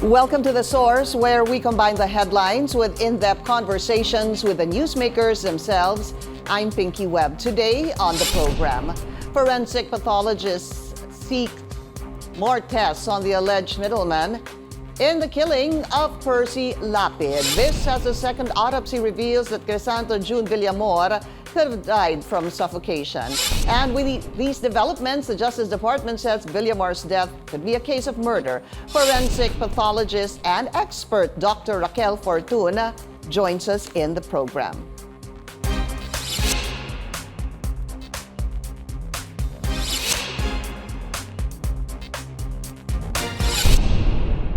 Welcome to The Source, where we combine the headlines with in-depth conversations with the newsmakers themselves. I'm Pinky Webb. Today on the program, forensic pathologists seek more tests on the alleged middleman in the killing of Percy Lapid. This, as the second autopsy reveals that Crisanto Jun Villamor could have died from suffocation. And with these developments, the Justice Department says Villamor's death could be a case of murder. Forensic pathologist and expert Dr. Raquel Fortun joins us in the program.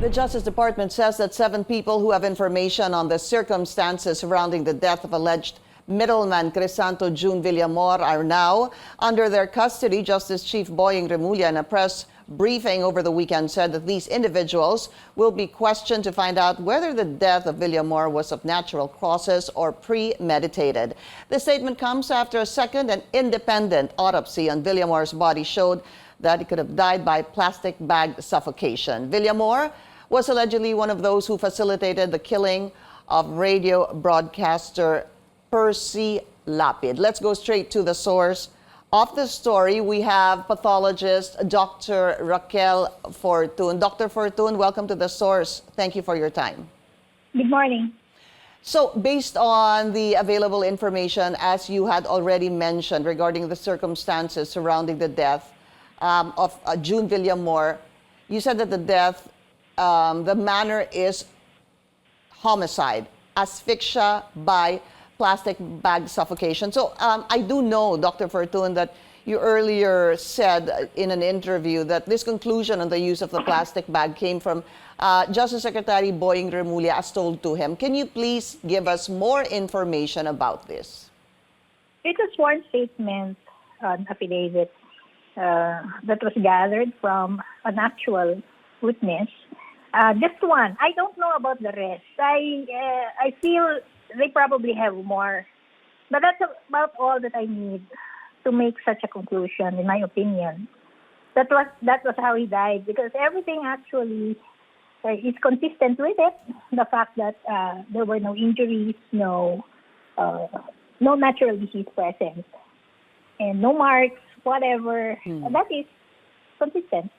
The Justice Department says that 7 people who have information on the circumstances surrounding the death of alleged middleman Crisanto Jun Villamor are now under their custody. Justice Chief Boying Remulla, in a press briefing over the weekend, said that these individuals will be questioned to find out whether the death of Villamor was of natural causes or premeditated. The statement comes after a second and independent autopsy on Villamor's body showed that he could have died by plastic bag suffocation. Villamor was allegedly one of those who facilitated the killing of radio broadcaster Percy Lapid. Let's go straight to the source of the story. We have pathologist Dr. Raquel Fortun. Dr. Fortun, welcome to the source. Thank you for your time. Good morning. So, based on the available information, as you had already mentioned, regarding the circumstances surrounding the death of Jun Villamor, you said that the death, the manner is homicide, asphyxia by plastic bag suffocation. So I do know, Dr. Fortun, that you earlier said in an interview that this conclusion on the use of the plastic bag came from Justice Secretary Boying Remulla as told to him. Can you please give us more information about this? It's a sworn statement, an affidavit that was gathered from an actual witness. Just one. I don't know about the rest. I feel they probably have more. But that's about all that I need to make such a conclusion, in my opinion. That was how he died, because everything actually is consistent with it. The fact that there were no injuries, no natural disease present, and no marks, whatever. That is consistent.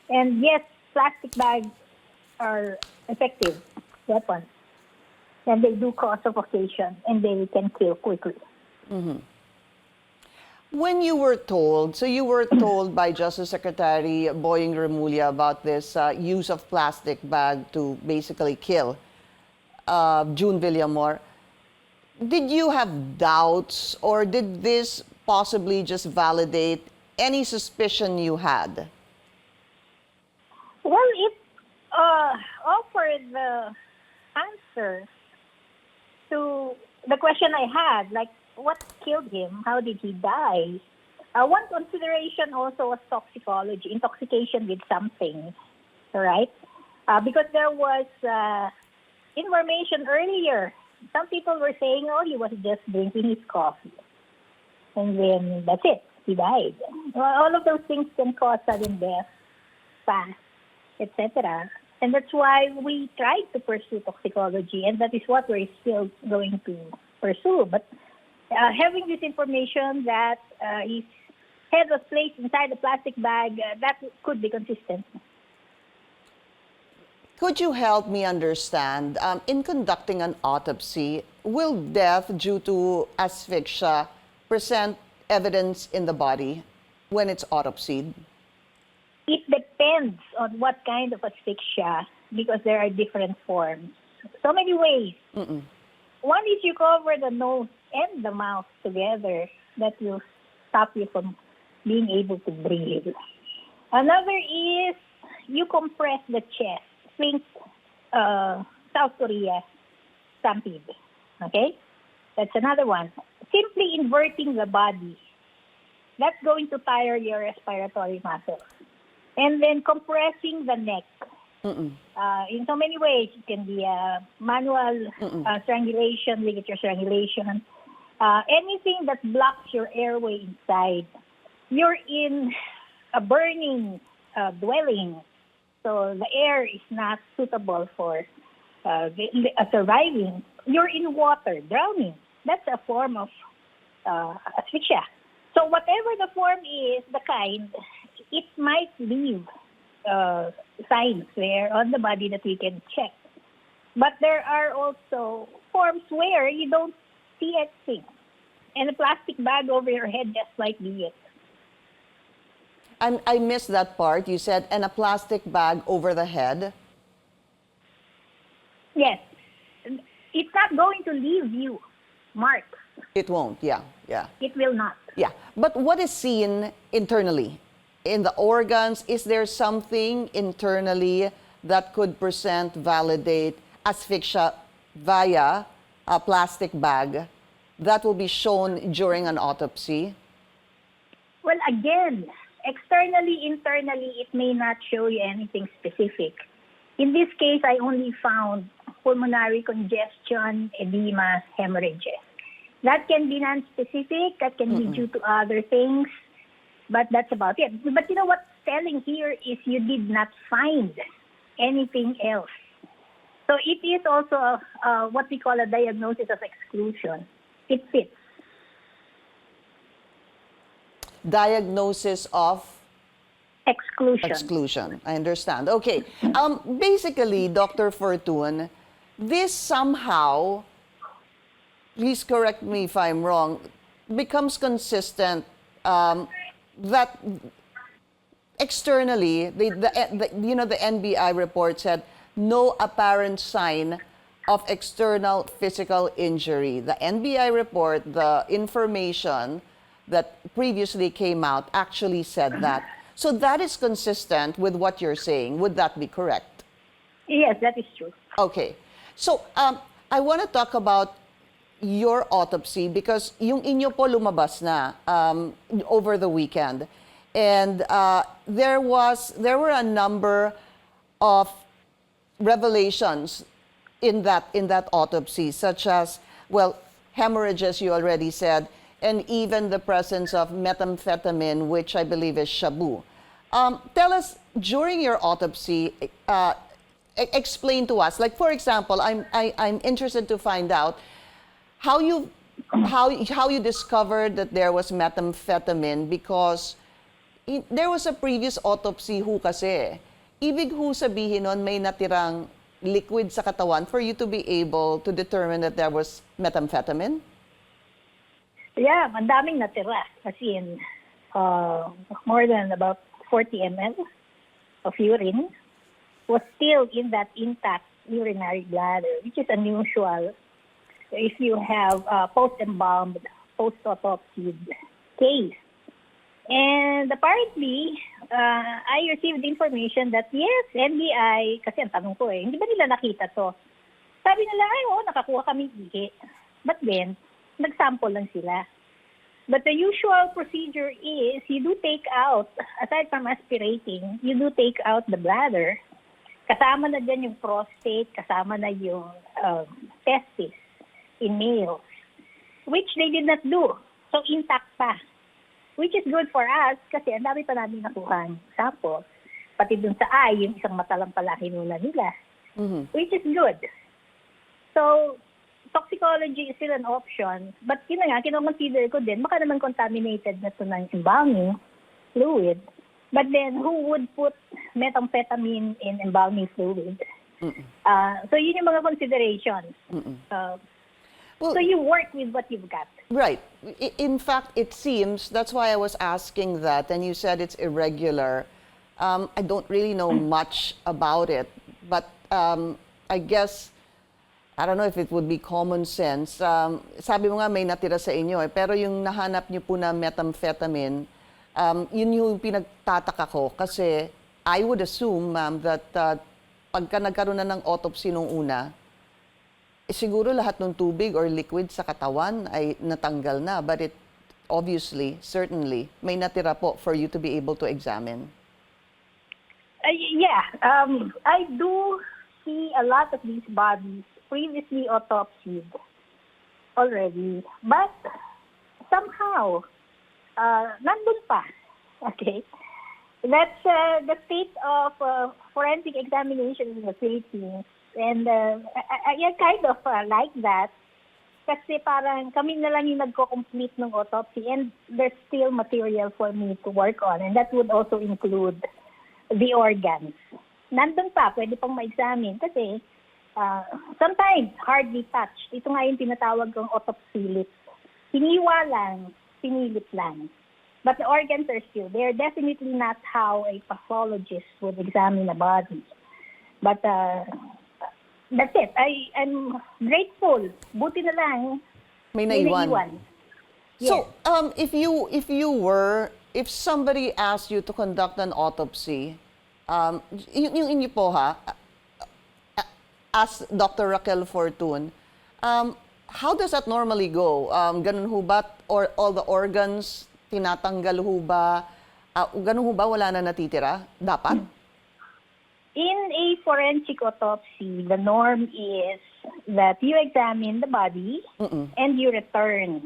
And yes, plastic bags are effective weapons. And they do cause suffocation, and they can kill quickly. Mm-hmm. When you were told, so you were told by Justice Secretary Boying Remulla about this use of plastic bag to basically kill Jun Villamor, did you have doubts, or did this possibly just validate any suspicion you had? Well, it offered the answer to the question I had, like what killed him, how did he die? One consideration also was toxicology, intoxication with something, right? Because there was information earlier. Some people were saying, oh, he was just drinking his coffee. And then that's it, he died. Well, all of those things can cause sudden death, fast, etc. And that's why we tried to pursue toxicology, and that is what we're still going to pursue. But having this information that his head was placed inside the plastic bag, that could be consistent. Could you help me understand, in conducting an autopsy, will death due to asphyxia present evidence in the body when it's autopsied? It depends on what kind of asphyxia, because there are different forms. So many ways. One is you cover the nose and the mouth together. That will stop you from being able to breathe. Another is you compress the chest. Think South Korea stampede. Okay? That's another one. Simply inverting the body. That's going to tire your respiratory muscles. And then compressing the neck. In so many ways. It can be a manual strangulation, ligature strangulation. Anything that blocks your airway inside. You're in a burning dwelling. So the air is not suitable for surviving. You're in water, drowning. That's a form of asphyxia. So whatever the form is, the kind, it might leave signs there on the body that we can check. But there are also forms where you don't see anything. And a plastic bag over your head just might be it. I missed that part. You said, and a plastic bag over the head. Yes. It's not going to leave you marks. It won't, yeah. It will not. Yeah, but what is seen internally? In the organs, is there something internally that could present, validate asphyxia via a plastic bag that will be shown during an autopsy? Well, again, externally, internally, it may not show you anything specific. In this case, I only found pulmonary congestion, edema, hemorrhages. That can be non-specific, that can be due to other things, but that's about it. But you know what's telling here is you did not find anything else. So it is also what we call a diagnosis of exclusion. It fits. Diagnosis of Exclusion. exclusion. I understand. Okay. Basically, Dr. Fortun, this somehow, please correct me if I'm wrong, becomes consistent that externally, the NBI report said no apparent sign of external physical injury. The NBI report, the information that previously came out actually said that. So that is consistent with what you're saying. Would that be correct? Yes, that is true. Okay. So I want to talk about your autopsy because yung inyo po lumabas na over the weekend. And there were a number of revelations in that autopsy, such as, well, hemorrhages, you already said, and even the presence of methamphetamine, which I believe is shabu. Tell us, during your autopsy, explain to us, like, for example, I'm interested to find out how you discovered that there was methamphetamine, because there was a previous autopsy ho kasi. Ibig ho sabihin nun, may natirang liquid sa katawan for you to be able to determine that there was methamphetamine? Yeah, ang daming natira. Kasi in more than about 40 ml of urine was still in that intact urinary bladder, which is unusual if you have post-embalmed, post-autopsy case. And apparently, I received information that yes, NBI, kasi ang tanong ko hindi ba nila nakita to? Sabi nila, nakakuha kami ihi. But then, nag-sample lang sila. But the usual procedure is you do take out, aside from aspirating, you do take out the bladder. Kasama na dyan yung prostate, kasama na yung testis in males, which they did not do. So intact pa. Which is good for us kasi ang dami pa namin nakuha sample. Pati dun sa eye, yung isang mata lang pala hinuna nila. Which is good. So, toxicology is still an option. But yun na nga, kinoconsider ko din, baka naman contaminated na ito ng embalming fluid. But then, who would put methamphetamine in embalming fluid? So, yun yung mga considerations. Well, so, you work with what you've got. Right. In fact, it seems, that's why I was asking that, and you said it's irregular. I don't really know much about it, but I guess, I don't know if it would be common sense. Sabi mo nga may natira sa inyo, pero yung nahanap niyo po na methamphetamine, yun yung pinagtataka ko kasi I would assume, ma'am, that pagka nagkaroon na ng autopsy nung una, siguro lahat ng tubig or liquid sa katawan ay natanggal na, but it obviously, certainly, may natira po for you to be able to examine. I do see a lot of these bodies previously autopsied already, but somehow, nandun pa. Okay? That's the state of forensic examination in the Philippines. And I kind of like that. Kasi parang kami na lang yung nagko-complete ng autopsy and there's still material for me to work on. And that would also include the organs. Nandun pa, pwede pang ma-examine kasi sometimes hardly touched. Ito nga yung tinatawag kong autopsy. Hiniwa lang, pinilip lang. But the organs are still there. Definitely not how a pathologist would examine a body. But that's it. I'm grateful. Buti na lang. May naiwan. Yes. So, if somebody asked you to conduct an autopsy, yung inyo po as Dr. Raquel Fortun, how does that normally go? Ganun ho ba? Or all the organs, tinatanggal ho ba? Ganun ho ba? Wala na natitira? Dapat? In a forensic autopsy, the norm is that you examine the body and you return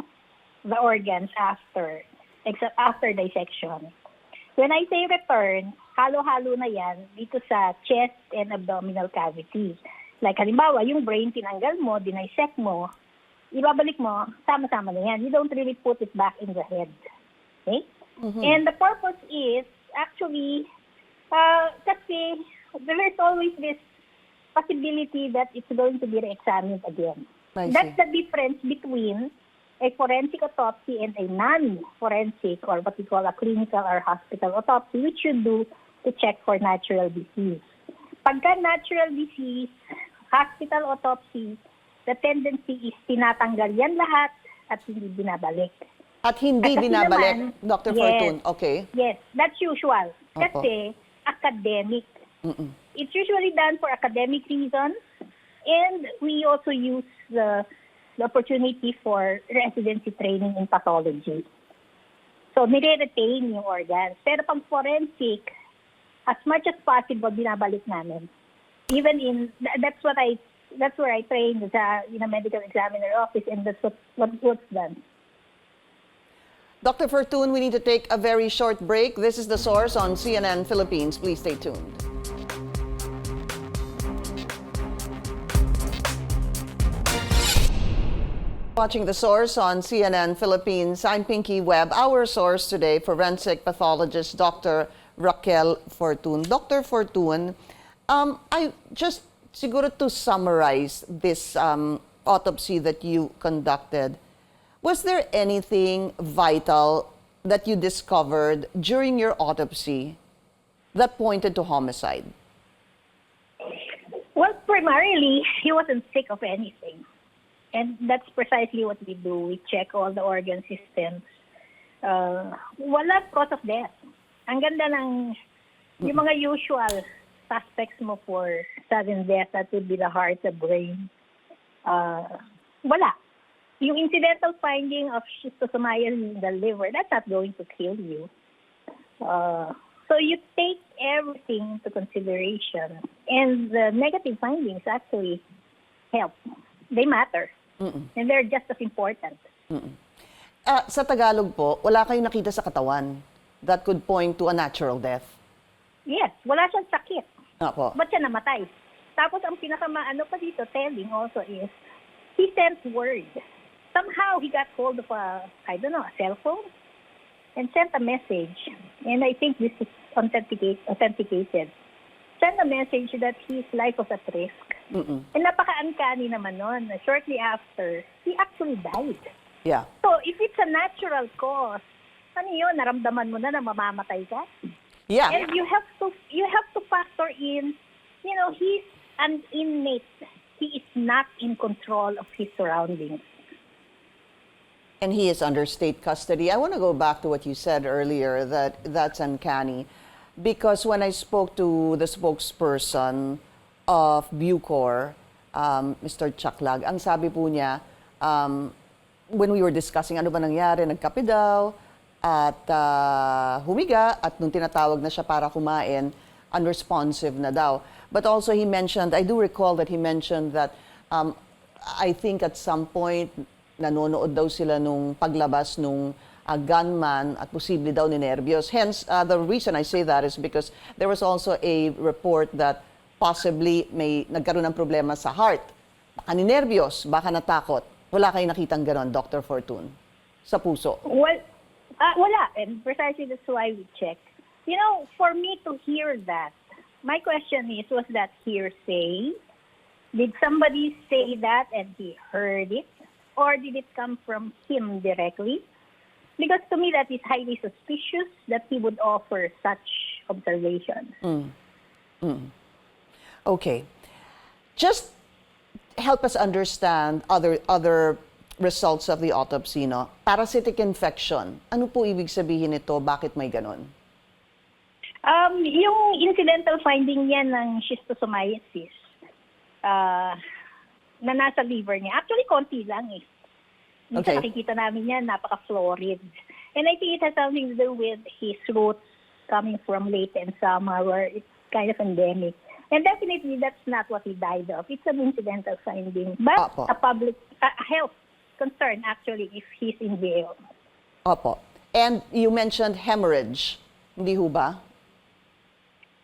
the organs after dissection. When I say return, halo-halo na yan dito sa chest and abdominal cavity. Like halimbawa, yung brain tinanggal mo, dinisect mo, ibabalik mo, sama-sama na yan. You don't really put it back in the head. Okay? And the purpose is actually kasi there's always this possibility that it's going to be re-examined again. That's the difference between a forensic autopsy and a non-forensic or what we call a clinical or hospital autopsy, which you do to check for natural disease. Pagka natural disease, hospital autopsy, the tendency is tinatanggal yan lahat at hindi binabalik. At hindi binabalik, Dr. Fortun? Okay. Yes, that's usual. Kasi academic. It's usually done for academic reasons, and we also use the opportunity for residency training in pathology. So, nire-retain yung organs. Pero pag forensic, as much as possible, binabalik namin. Even in, that's where I trained in a medical examiner office, and that's what's done. Dr. Fortun, we need to take a very short break. This is The Source on CNN Philippines. Please stay tuned. Watching The Source on CNN Philippines. I'm Pinky Webb. Our source today, forensic pathologist Dr. Raquel Fortun. Dr. Fortun, I just siguro to summarize this autopsy that you conducted, was there anything vital that you discovered during your autopsy that pointed to homicide? Well, primarily, he wasn't sick of anything. And that's precisely what we do. We check all the organ systems. Wala cause of death. Ang ganda ng yung mga usual suspects mo for sudden death, that would be the heart, the brain. Wala. Yung incidental finding of schistosomiasis in the liver, that's not going to kill you. So you take everything into consideration. And the negative findings actually help. They matter. And they're just as important. Sa Tagalog po, wala kayong nakita sa katawan that could point to a natural death? Yes, wala siyang sakit. Opo. Ba't siya namatay? Tapos ang pinakamaano pa dito, telling also is, he sent word. Somehow he got hold of a cell phone and sent a message. And I think this is authenticated. Sent a message that his life was at risk. And napaka-uncanny naman nun. Shortly after, he actually died. Yeah. So if it's a natural cause, ano yun, naramdaman mo na mamamatay ka? Yeah. And you have to factor in, he's an inmate. He is not in control of his surroundings. And he is under state custody. I want to go back to what you said earlier, that's uncanny. Because when I spoke to the spokesperson of Bucor, Mr. Chaklag, ang sabi po niya, when we were discussing ano ba nangyari, nagkape daw, at humiga, at nung tinatawag na siya para kumain, unresponsive na daw. But also he mentioned, I do recall that he mentioned that I think at some point, nanonood daw sila nung paglabas nung gunman at posible daw ni nervyos. Hence, the reason I say that is because there was also a report that possibly may nagkaroon ng problema sa heart. Baka ni nervyos, baka natakot. Wala kayong nakitang ganon, Dr. Fortun, sa puso? Well, wala. And precisely that's why we check. You know, for me to hear that, my question is, was that hearsay? Did somebody say that and he heard it? Or did it come from him directly? Because to me, that is highly suspicious that he would offer such observations. Okay. Just help us understand other results of the autopsy, no? Parasitic infection. Ano po ibig sabihin nito? Bakit may ganon? Yung incidental finding niya ng schistosomiasis na nasa liver niya, actually konti lang eh. Minsan nakikita namin yan, napaka-florid. And I think it has something to do with his roots coming from late and summer where it's kind of endemic. And definitely that's not what he died of. It's an incidental finding. But Opo. a public health concern actually if he's in jail. Opo. And you mentioned hemorrhage. Hindi ho ba?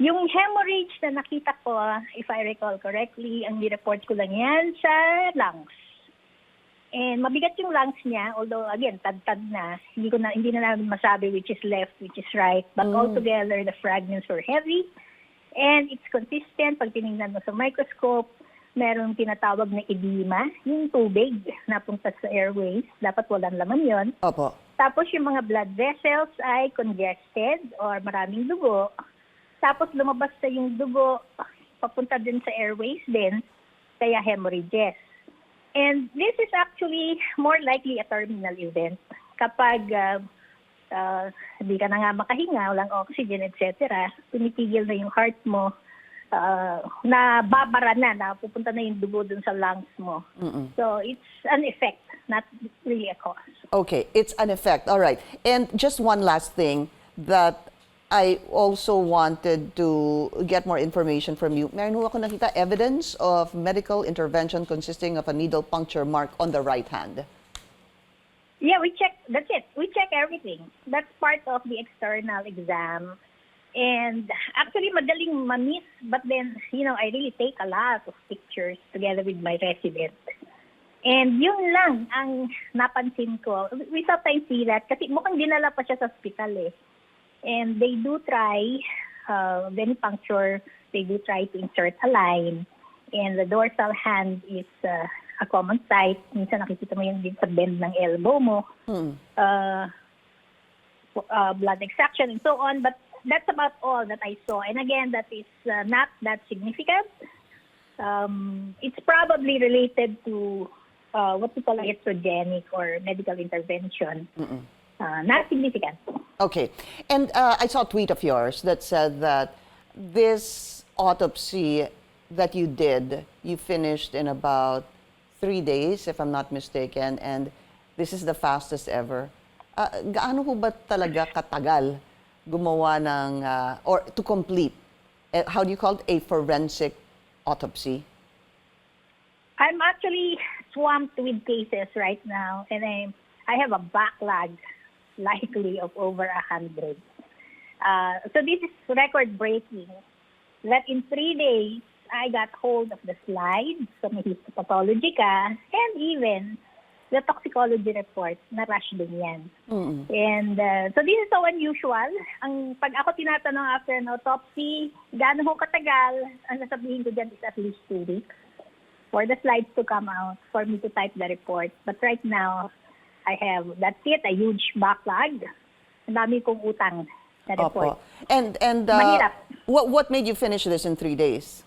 Yung hemorrhage na nakita ko, if I recall correctly, ang nireport ko lang yan sa lungs. And mabigat yung lungs niya, although again, tad-tad na. Hindi na namin masabi which is left, which is right. But altogether, the fragments were heavy. And it's consistent. Pag tinignan mo sa microscope, merong tinatawag na edema, yung tubig napunta sa airways. Dapat walang laman yon. Opo. Tapos yung mga blood vessels ay congested or maraming dugo. Tapos lumabas na yung dugo, papunta din sa airways din, kaya hemorrhages. And this is actually more likely a terminal event. Kapag hindi ka na nga makahinga, walang oxygen, etc., tumitigil na yung heart mo, na babara na pupunta na yung dugo dun sa lungs mo. So it's an effect, not really a cause. Okay, it's an effect. All right. And just one last thing that I also wanted to get more information from you. Meron ho ako nakita evidence of medical intervention consisting of a needle puncture mark on the right hand. Yeah, we check. That's it. We check everything. That's part of the external exam. And actually, madaling ma-miss. But then, I really take a lot of pictures together with my resident. And yun lang ang napansin ko. We sometimes see that kasi mukhang dinala pa siya sa hospital eh. And they do try, venipuncture, they do try to insert a line. And the dorsal hand is a common site. Minsan nakikita mo yung din sa bend ng elbow mo. Blood extraction and so on. But that's about all that I saw. And again, that is not that significant. It's probably related to what we call iatrogenic or medical intervention. Not significant. Okay. And I saw a tweet of yours that said that this autopsy that you did, you finished in about 3 days, if I'm not mistaken, and this is the fastest ever. Gaano po ba talaga katagal gumawa ng, or to complete, how do you call it, a forensic autopsy? I'm actually swamped with cases right now, and I have a backlog likely of over 100. So this is record-breaking. That in 3 days, I got hold of the slides from the histopathology and even the toxicology report na rush din yan. And so this is so unusual. Pag ako tinatanong after an autopsy, gaano ho katagal, ang sasabihin ko dyan is at least 2 weeks for the slides to come out, for me to type the report. But right now, I have, that's it, a huge backlog. Ang dami kong utang na report. Opo. And Mahirap. what made you finish this in 3 days?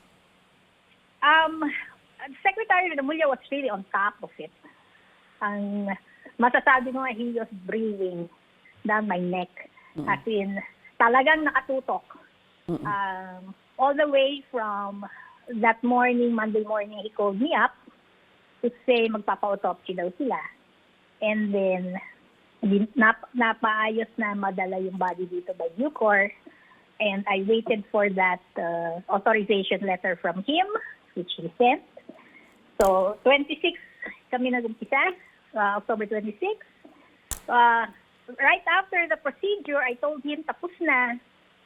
Secretary Remulla was really on top of it. Ang masasabi mo, he was breathing down my neck. As in, talagang nakatutok. All the way from that morning, Monday morning, he called me up to say magpapa-autopsy daw sila. And then, napaayos na madala yung body dito by Bucor. And I waited for that authorization letter from him, which he sent. So, 26 kami nag-umpisa, October 26. right after the procedure, I told him tapos na.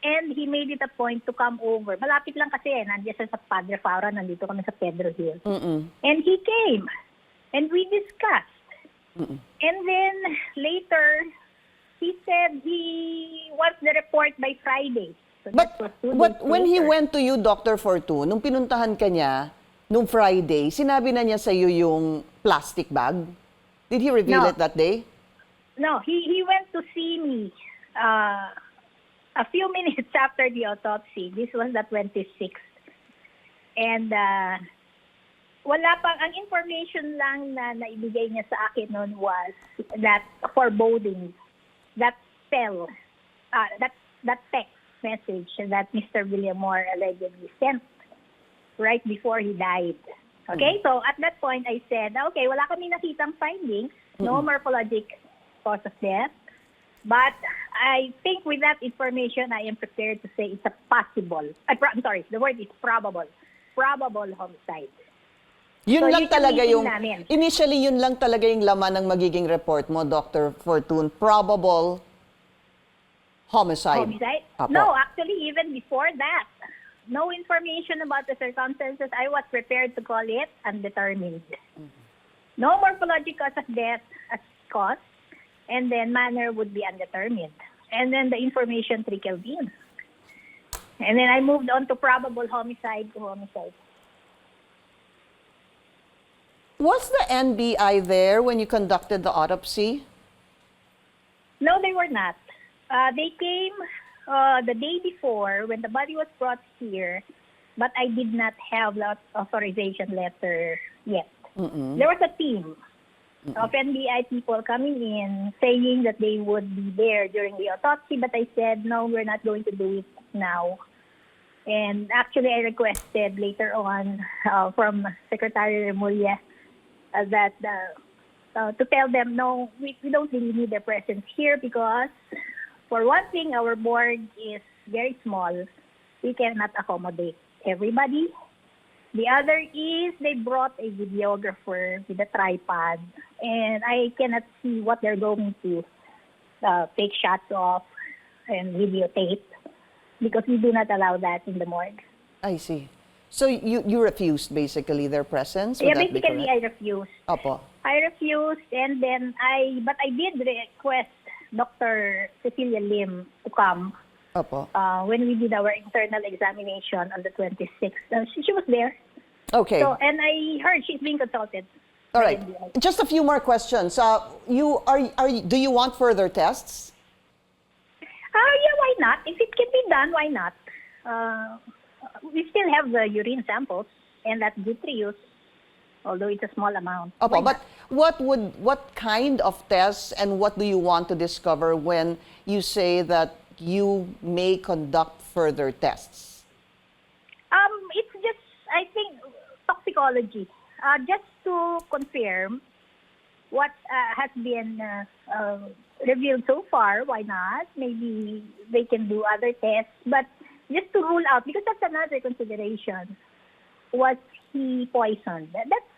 And he made it a point to come over. Malapit lang kasi, nandiyan siya sa Padre Faura, nandito kami sa Pedro Hill. And he came. And we discussed. And then later, he said he wants the report by Friday. So But that was 2 days when he later. went to you, Dr. Fortun, nung pinuntahan ka niya, nung Friday, sinabi na niya sa iyo yung plastic bag? Did he reveal No. it that day? No, he went to see me a few minutes after the autopsy. This was the 26th. And wala pang, ang information lang na naibigay niya sa akin noon was that foreboding, that spell, that text message that Mr. Villamor allegedly sent right before he died. Okay, so at that point I said, okay, wala kami nakitang findings, no morphologic cause of death, but I think with that information, I am prepared to say it's a possible, I'm sorry, the word is probable homicide. Yun So, lang yun yung talaga meeting yung, namin. initially yun lang talaga yung laman ng magiging report mo, Dr. Fortun, probable homicide. Homicide? Apo. No, actually, even before that, no information about the circumstances. I was prepared to call it undetermined. No morphologic cause of death as cause, and then manner would be undetermined. And then the information trickled in. And then I moved on to probable homicide to homicide. Was the NBI there when you conducted the autopsy? No, they were not. They came the day before when the body was brought here, but I did not have that authorization letter yet. There was a team of NBI people coming in saying that they would be there during the autopsy, but I said, no, we're not going to do it now. And actually, I requested later on from Secretary Remulla that to tell them, no, we don't really need their presence here because, for one thing, our board is very small. We cannot accommodate everybody. The other is they brought a videographer with a tripod, and I cannot see what they're going to take shots of and videotape because we do not allow that in the morgue. I see. So you refused basically their presence? Would Yeah, that be basically correct? I refused. Opo. I refused, and then but I did request Dr. Cecilia Lim to come Opo. when we did our internal examination on the 26th. She was there. Okay. So, and I heard she's being consulted. All by right. NBI. Just a few more questions. Do you want further tests? Yeah, why not? If it can be done, why not? We still have the urine samples and that vitreous, although it's a small amount. Opo, Why but what kind of tests and what do you want to discover when you say that you may conduct further tests? It's just, I think, toxicology. Just to confirm what has been revealed so far, why not? Maybe they can do other tests, but just to rule out, because that's another consideration. Was he poisoned? That's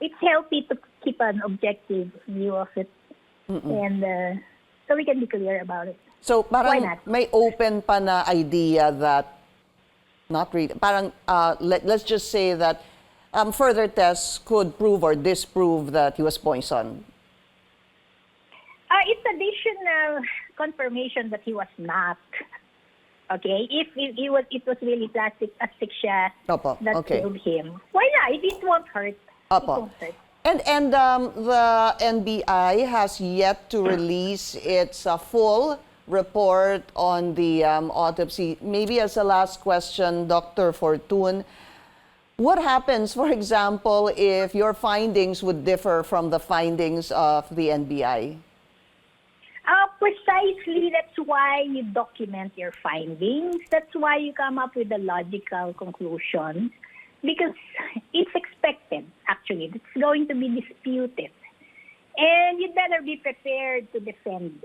it's healthy to keep an objective view of it, and so we can be clear about it. So Why parang not? may open pa na idea that not really, parang let's just say that further tests could prove or disprove that he was poisoned. It's additional confirmation that he was not. Okay, if it was really plastic asphyxia Opo, that okay. killed him. Why not? It won't hurt. It Opo. won't hurt. And the NBI has yet to release its full report on the autopsy. Maybe as a last question, Dr. Fortun, what happens, for example, if your findings would differ from the findings of the NBI? Precisely, that's why you document your findings. That's why you come up with a logical conclusion, because it's expected, actually. It's going to be disputed. And you'd better be prepared to defend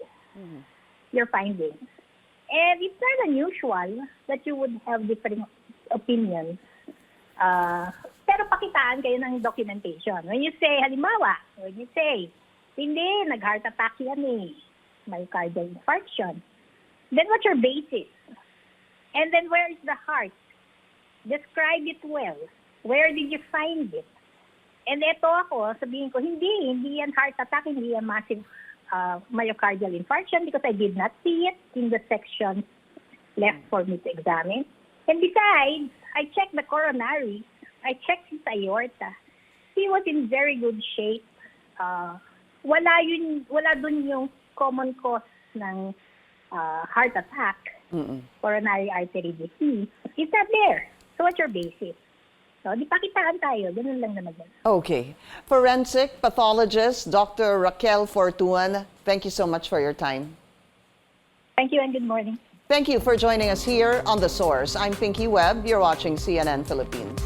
your findings. And it's not unusual that you would have different opinions. Pero pakitaan kayo ng documentation. When you say, halimbawa, when you say, Hindi, nag-heart attack yan eh. Myocardial infarction. Then what's your basis? And then where is the heart? Describe it well. Where did you find it? And eto ako, sabihin ko, hindi yan heart attack, hindi yan massive myocardial infarction because I did not see it in the section left for me to examine. And besides, I checked the coronary, I checked his aorta. He was in very good shape. Wala dun yung common cause ng heart attack, coronary artery disease. It's not there. So what's your basis? So, di pakitaan tayo. Ganun lang naman yan. Okay. Forensic pathologist, Dr. Raquel Fortun, thank you so much for your time. Thank you and good morning. Thank you for joining us here on The Source. I'm Pinky Webb. You're watching CNN Philippines.